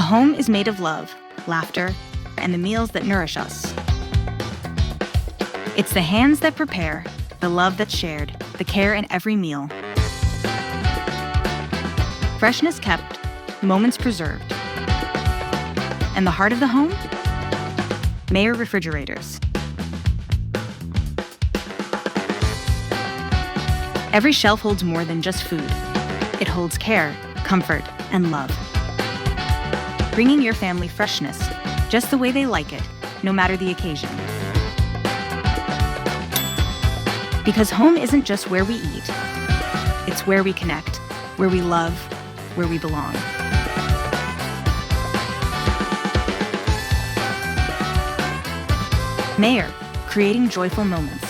home is made of love, laughter, and the meals that nourish us. It's the hands that prepare, the love that's shared, the care in every meal. Freshness kept, moments preserved. And the heart of the home? Mayer refrigerators. Every shelf holds more than just food. It holds care, comfort, and love. Bringing your family freshness, just the way they like it, no matter the occasion. Because home isn't just where we eat. It's where we connect, where we love, where we belong. Mayer, creating joyful moments.